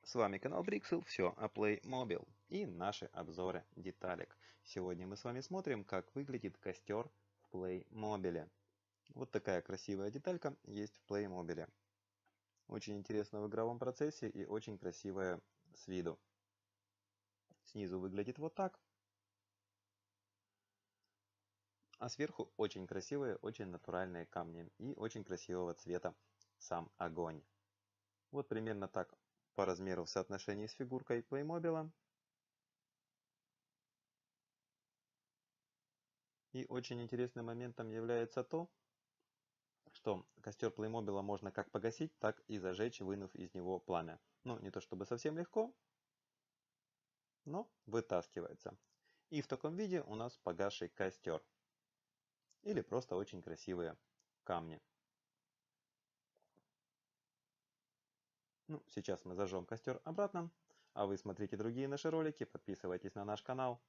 С вами канал Бриксел, все о Playmobil и наши обзоры деталек. Сегодня мы с вами смотрим, как выглядит костер в Playmobil. Вот такая красивая деталька есть в Playmobil. Очень интересно в игровом процессе и очень красивая с виду. Снизу выглядит вот так. А сверху очень красивые, очень натуральные камни и очень красивого цвета сам огонь. Вот примерно так по размеру в соотношении с фигуркой Playmobil. И очень интересным моментом является то, что костер Playmobil можно как погасить, так и зажечь, вынув из него пламя. Ну, не то чтобы совсем легко, но вытаскивается. И в таком виде у нас погасший костер. Или просто очень красивые камни. Ну, сейчас мы зажжем костер обратно. А вы смотрите другие наши ролики, подписывайтесь на наш канал.